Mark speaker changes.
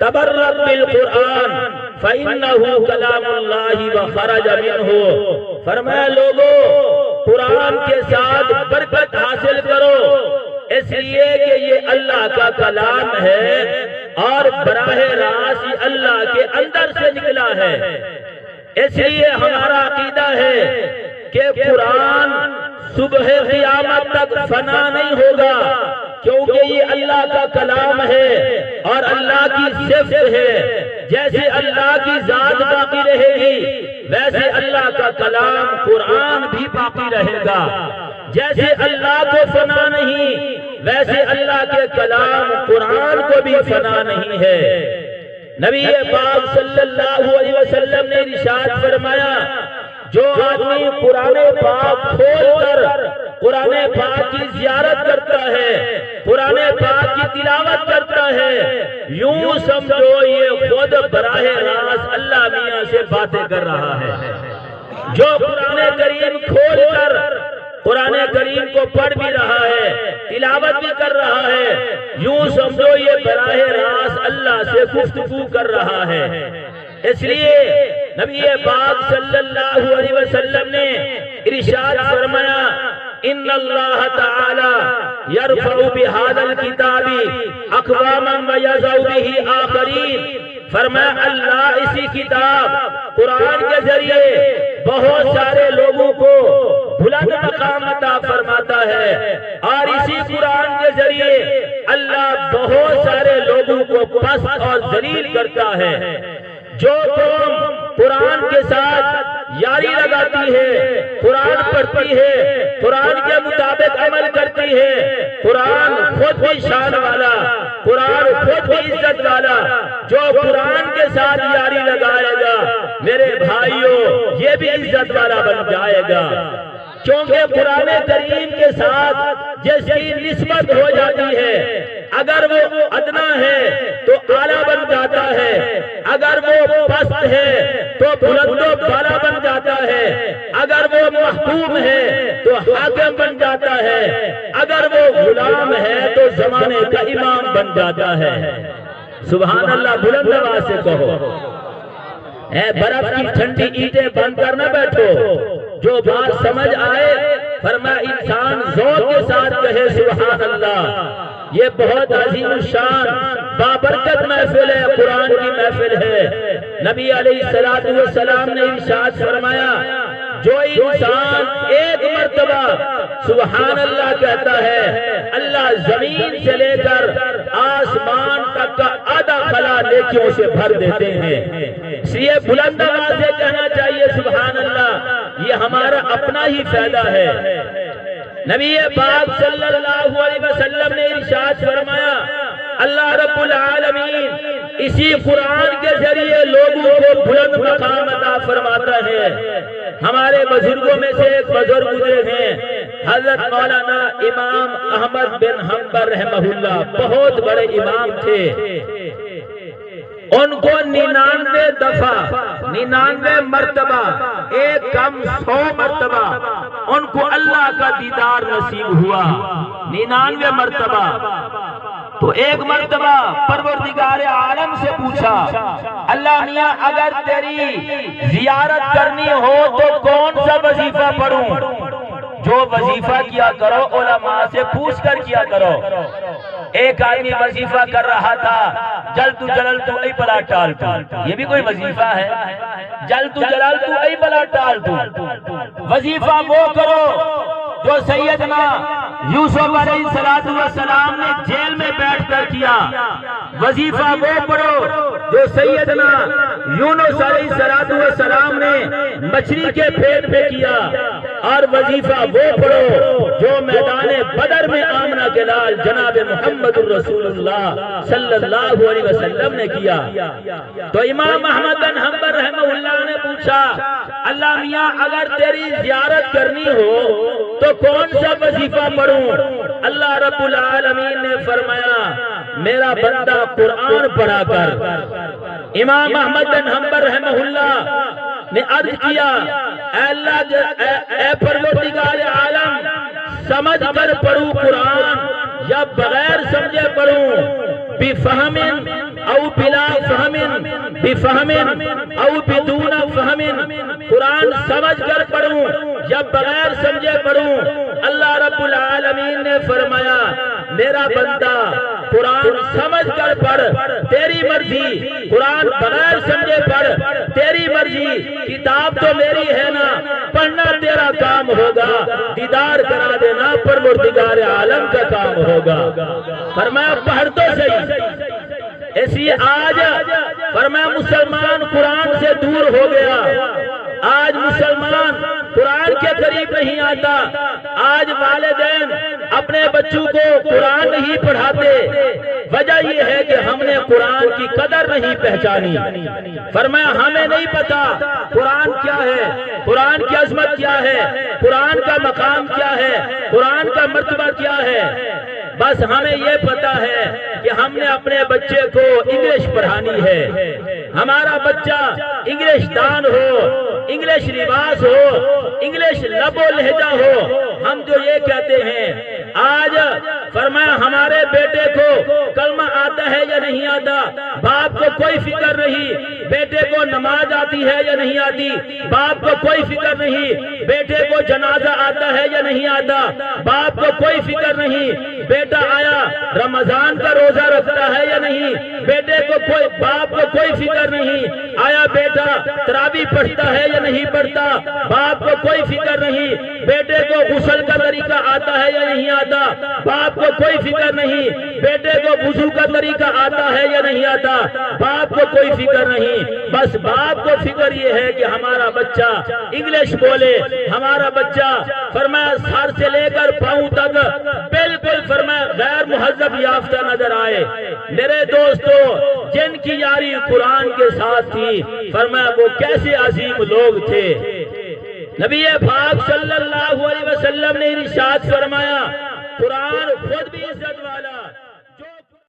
Speaker 1: तबर्रक bill Quran फइन्नहु कलामुल्लाहि व खरज मिन्हु। फरमाया लोगो कुरान के साथ बरकत हासिल करो, इसलिए कि ये अल्लाह का कलाम है और बराह रास्त ये अल्लाह के अंदर से निकला है। इसलिए हमारा अकीदा है कि कुरान सुबह क़यामत तक फना नहीं होगा, क्योंकि ये अल्लाह का कलाम है और अल्लाह की सिफ़त है। जैसे अल्लाह की जात बाकी रहेगी, वैसे अल्लाह का कलाम कुरान भी बाकी रहेगा। जैसे अल्लाह को फना नहीं, वैसे अल्लाह के कलाम कुरान को भी फना नहीं है। नबी पाक सल्लल्लाहु अलैहि वसल्लम ने इरशाद फरमाया, जो आदमी कुरान पाक खोलकर कुरान पाक की ज़ियारत करता है, कुरान पाक की तिलावत करता है, यूं समझो ये खुद बराह रास्त अल्लाह मियां से बातें कर रहा है। जो कुरान करीम खोलकर कुरान करीम को पढ़ भी रहा है, तिलावत भी कर रहा है, यूं समझो ये बराह रास्त अल्लाह से गुफ्तगू कर रहा है। इसलिए नबी पाक सल्लल्लाहु अलैहि वसल्लम ने इरशाद फरमाया, इन्नल्लाह तआला यरफउ बिहादल किताबी अक़वामन व यज़उ बिही आखरीन। फरमाया अल्लाह इसी किताब कुरान के जरिए बहुत सारे लोगों को बुलंद मकाम अता फरमाता है और इसी कुरान के जरिए अल्लाह बहुत सारे लोगों को पस्त और जलील करता है। जो कौम कुरान के साथ यारी लगाती है, कुरान पढ़ती है, कुरान के मुताबिक अमल करती है, कुरान खुद भी शान वाला, कुरान खुद भी इज्जत वाला, जो कुरान के साथ यारी लगाएगा मेरे भाइयों ये भी इज्जत वाला बन जाएगा। क्योंकि कुरान करीम के साथ जिसकी निस्बत हो जाती है, अगर वो अदना है तो आला बन जाता है, अगर वो पस्त है तो बुलंदो बाला बन जाता है, अगर वो महकूम है तो हाकिम बन जाता है, अगर वो गुलाम है तो जमाने का इमाम बन जाता है। सुभान अल्लाह, बुलंद आवाज से कहो। बर्फ की ठंडी ईंटें बंद कर न बैठो, जो बात समझ आए फरमाया इंसान ज़ौक़ के साथ कहे सुभान अल्लाह। ये बहुत अजीम शान बाबरकत महफिल है, कुरान की महफिल है। नबी अलैहिस्सलातु वस्सलाम ने इरशाद फरमाया, जो इंसान एक मर्तबा सुभान अल्लाह कहता है, अल्लाह जमीन से लेकर आसमान तक का आधा खला नेकियों से भर देते हैं। इसलिए बुलंद आवाज से कहना चाहिए सुभान अल्लाह, ये हमारा अपना ही फायदा है। नबी पाक सल्लल्लाहु अलैहि वसल्लम ने इरशाद फरमाया, अल्लाह रब्बुल आलमीन इसी कुरान के जरिए लोगों को बुलंद मकाम अता फरमाता है। हमारे बुजुर्गों में से एक बुजुर्ग गुजरे हैं, हजरत मौलाना इमाम अहमद बिन हम्बल रहमहुल्लाह, बहुत बड़े इमाम थे। उनको 99 दफा 99 मर्तबा, एक कम 100 मर्तबा उनको अल्लाह का दीदार नसीब हुआ। 99 मर्तबा। तो एक मर्तबा परवरदिगार आलम से पूछा, अल्लाह मियां अगर तेरी जियारत करनी हो तो कौन सा वजीफा पढ़ूं? जो वजीफा किया करो उलमा से पूछ कर किया करो। एक आदमी वजीफा कर रहा था, जल तू जलल तू ऐ बला टाल तू, ये भी कोई वजीफा है? जल तू जलल तू ऐ बला टाल तू। वजीफा वो करो जो सैयदना यूसुफ अलैहिस्सलातु वस्सलाम ने जेल में बैठकर किया। वजीफा वो पढ़ो जो सैयदना यूनुस अलैहिस्सलातु वस्सलाम ने मछली के पेट में किया। और वजीफा वो पढ़ो जो मैदान बदर में आमना के लाल जनाब मुहम्मदुर रसूलुल्लाह सल्लल्लाहु अलैहि वसल्लम ने किया। तो इमाम अहमद बिन हम्बल रहमहुल्लाह ने पूछा, अल्लाह मियां अगर तेरी जियारत करनी हो तो कौन सा वजीफा पढ़ूं? अल्लाह रब्बुल आलमीन ने फरमाया, मेरा बंदा कुरान पढ़ा कर। इमाम अहमद बिन हम्बल रहमहुल्लाह ने अर्ज किया, अल्लाह परवरदिगार आलम समझ कर पढ़ूं कुरान या बगैर समझे पढ़ूं? बिफहमिन औ बिला फहमिन बिफहमिन औ बिदून फहमिन, कुरान समझ कर पढ़ूं या बगैर समझे पढ़ूं। अल्लाह रब्बुल आलमीन ने फरमाया मेरा बंदा कुरान समझ कर पढ़, तेरी मर्जी, कुरान बगैर समझे पढ़, तेरी मर्जी। किताब तो मेरी है ना, पढ़ना तेरा काम होगा, दीदार करा देना परवरदिगार आलम का काम होगा। फरमाया पढ़ तो सही। ऐसी आज फरमाया मुसलमान कुरान से दूर हो गया, आज मुसलमान कुरान के करीब नहीं आता। आज वालिदैन अपने बच्चों को कुरान नहीं पढ़ाते, वजह यह है कि हमने कुरान की कदर नहीं पहचानी। फरमाया हमें नहीं पता कुरान क्या है, कुरान की अजमत क्या है, कुरान का मकाम क्या है, कुरान का मर्तबा क्या है। बस हमें ये पता है कि हमने अपने बच्चे को इंग्लिश पढ़ानी है, हमारा बच्चा इंग्लिश दान हो, इंग्लिश लिबास हो, इंग्लिश लबो लहजा हो। हम जो ये कहते हैं आज फरमाया हमारे बेटे को कलमा आता है या नहीं आता, बाप को कोई फिक्र नहीं। बेटे को नमाज आती है या नहीं आती, बाप को कोई फिक्र नहीं। बेटे को जनाजा आता है या नहीं आता, बाप को कोई फिक्र नहीं। बेटा आया रमजान का रोजा रखता है या नहीं, बेटे को कोई, बाप को कोई फिक्र नहीं। आया बेटा तरावी पढ़ता है या नहीं पढ़ता, बाप को कोई फिक्र नहीं। बेटे को गुस्ल का तरीका आता है या नहीं आता, बाप को कोई फिक्र नहीं। बेटे को वुजू का तरीका आता है या नहीं आता, बाप को कोई फिक्र नहीं। बस बाप को फिक्र ये है कि हमारा बच्चा इंग्लिश बोले, हमारा बच्चा फरमाया सर से लेकर पांव तक बिल्कुल फरमाया गैर मुहज्जब याफ्ता नजर आए। मेरे दोस्तों जिनकी यारी कुरान के साथ थी, फरमाया वो कैसे अजीम लोग थे। नबी पाक सल्लल्लाहु अलैहि वसल्लम ने इरशाद फरमाया कुरान खुद भी इज्जत वाला